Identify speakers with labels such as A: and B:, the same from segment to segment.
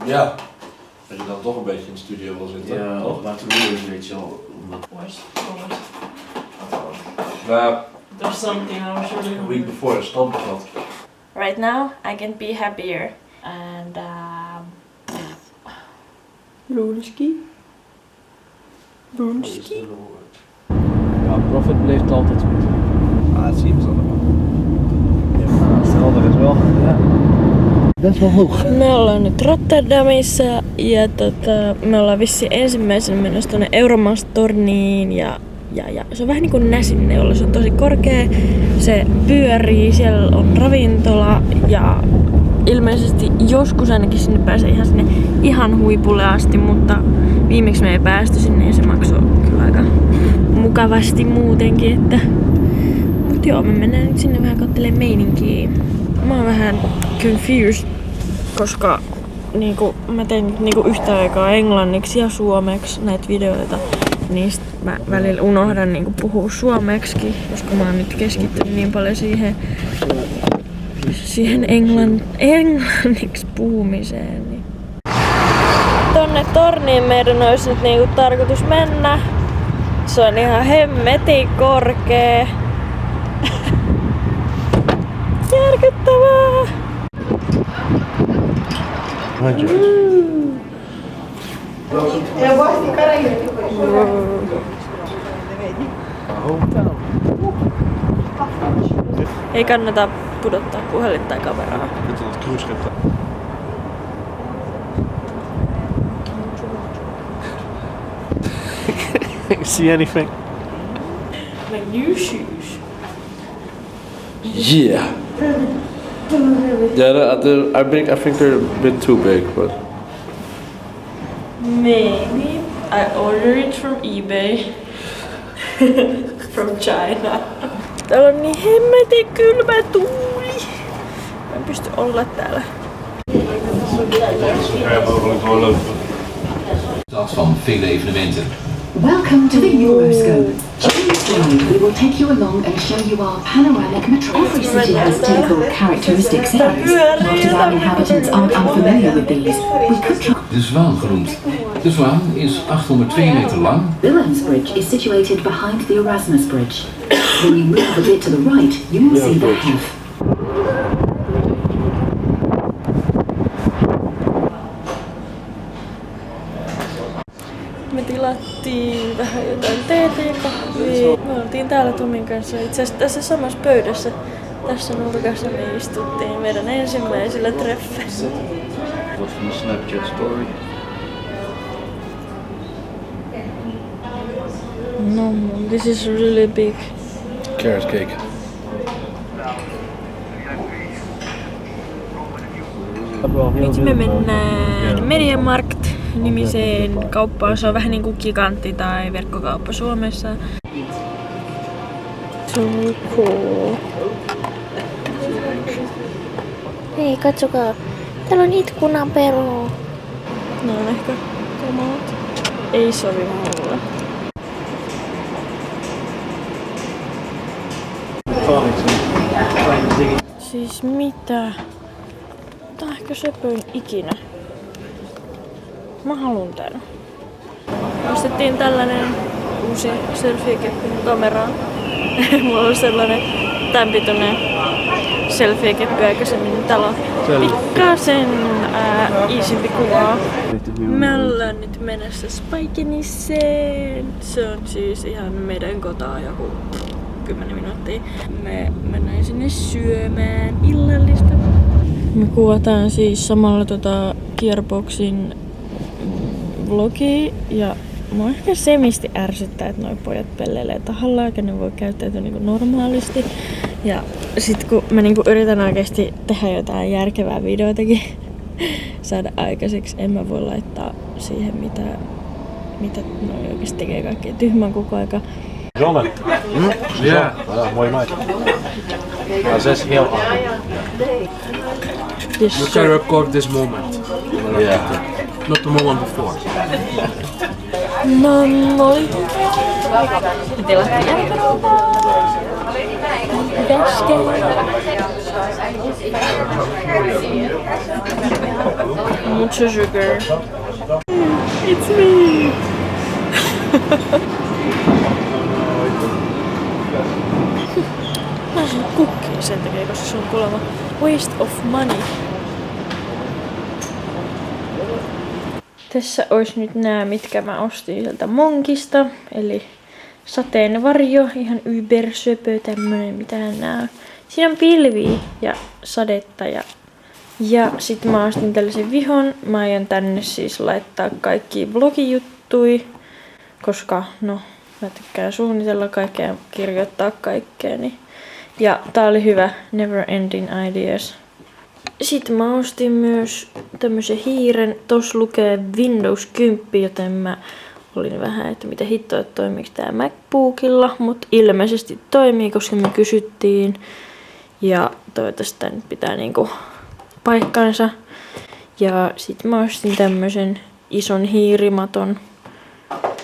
A: Ja. Dat je dan toch een beetje in de studio wil zitten.
B: Ja,
A: toch?
B: laten we een beetje al.
C: There's something I'm sure.
A: A week before de stand bevat.
C: Right now, I can be happier. And Brunski.
B: Ja, Profit blijft altijd goed.
A: Ah, dat zie je allemaal.
B: Ja, Zelder is wel. Ja. Best wel hoog.
C: Me ollaan nyt Rotterdamissa ja me ollaan vissiin ensimmäisenä menossa tonne Euromast-torniin ja se on vähän niinku Näsinneula, se on tosi korkea, se pyörii, siellä on ravintola ja ilmeisesti joskus ainakin sinne pääsee ihan sinne ihan huipulle asti, mutta viimeksi me ei päästy sinne ja se maksoi kyllä aika mukavasti muutenkin, että mut joo, me mennään nyt sinne vähän kattelemaan meininkiä. Mä oon vähän confused, koska niinku, mä tein niinku yhtä aikaa englanniksi ja suomeksi näitä videoita. Niistä mä välillä unohdan niinku puhua suomeksikin, koska mä oon nyt keskittynyt niin paljon siihen englanniksi puhumiseen. Niin. Tonne torniin meidän olisi nyt niinku tarkoitus mennä. Se on ihan hemmetin korkea. Järkyttävää! Ei kannata pudottaa puhelinta tai kameraa.
A: Nyt on het cruiseschip.
B: See anything?
C: My new shoes.
A: Yeah. Yeah, I think they're a bit too big, but...
C: Maybe. I ordered it from eBay. From China. Täällä on niin hemmetin kylmä tuuli. Mä en pysty olla täällä.
D: Van vele evenementen.
E: Welcome to the Euroscope. During this slide, we will take you along and show you our panoramic metro. Every city has typical characteristics areas. Most of our inhabitants aren't unfamiliar with these. We could try.
D: De Zwaan genoemd. De Zwaan is 802 meter lang.
E: Wilhelmsbridge is situated behind the Erasmus Bridge. When you move a bit to the right, you will see the Hef.
C: Me tilattiin vähän jotain teetä ja kahvia. Me oltiin täällä Tomin kanssa itse asiassa tässä samassa pöydässä. Tässä nurkassa me istuttiin meidän ensimmäisellä treffeillä.
B: Wat van de Snapchat story.
C: No, this is really big.
A: Carrot cake.
C: Nyt me mennään MediaMarkt-nimiseen kauppaan. Se on vähän niin kuin gigantti tai verkkokauppa Suomessa. So cool.
F: Hei, katsokaa. Täällä on itkunaperu.
C: Ne on ehkä kamalat. Ei sovi mulle. Siis mitä? Tää on ehkä söpöin ikinä. Mä haluun tän. Ostettiin tällainen uusi selfie-keppi kameraan. Mulla on sellainen tän pituinen selfie-keppi aikaisemmin. Täällä on pikkasen iisimpi kuvaa. Me ollaan nyt menossa Spikeniseen. Se on siis ihan meidän kotaa joku 10 minuuttia. Me mennään sinne syömään illallista. Me kuvataan siis samalla Gearboxin vlogia ja mua ehkä semisti ärsyttää, että noi pojat pelleilee tahallaan eikä ne voi käyttäytyä niinku normaalisti. Ja sit kun mä niinku yritän oikeesti tehdä jotain järkevää videotakin saada aikaiseksi, en mä voi laittaa siihen mitä noi oikeesti tekee kaikkea tyhmän koko aika.
B: Zonne. Ja, mooi meid. Ja, 6 heel hard.
C: Yes,
G: You can record this moment.
A: Yeah. Not the one before.
C: No, moi. Tilattiin jälkiruokaa. Veske. Mucho sugar. It's me. Mä oon kukkiin sen takia, koska se on kuulemma waste of money. Tässä olisi nyt nää, mitkä mä ostin sieltä Monkista. Eli sateenvarjo, ihan ybersöpö, tämmönen, mitähän nää on. Siinä on pilviä ja sadetta ja sit mä ostin tällaisen vihon. Mä aion tänne siis laittaa kaikki vlogijuttui, koska no mä tykkään suunnitella kaikkea ja kirjoittaa kaikkea. Niin. Ja tää oli hyvä, Never Ending Ideas. Sitten mä ostin myös tämmösen hiiren. Tossa lukee Windows 10, joten mä olin vähän, että mitä hittoa, että toimiiko tää MacBookilla. Mut ilmeisesti toimii, koska me kysyttiin. Ja toivottavasti tää nyt pitää niinku paikkansa. Ja sit mä ostin tämmösen ison hiirimaton.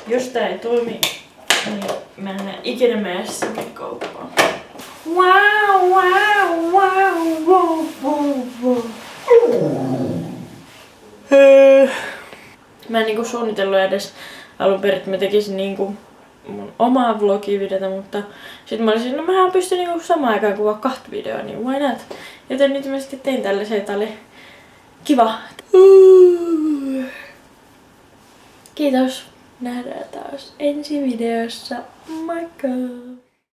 C: Jos tää ei toimi, niin mä en näe ikinä mene sinne kauppaan. Wow, wow, wow, wow, wow, wow. Mä en niinku suunnitellut edes alun perin, että mä tekisin niinku mun omaa vlogivideota, mutta sit mä olisin, no mähän pystyn niinku samaan aikaan kuvaa 2 videoa, niin why not? Joten nyt mä sitten tein tällaisen, tää oli kiva. Kiitos. Nähdään taas ensi videossa. Moikka!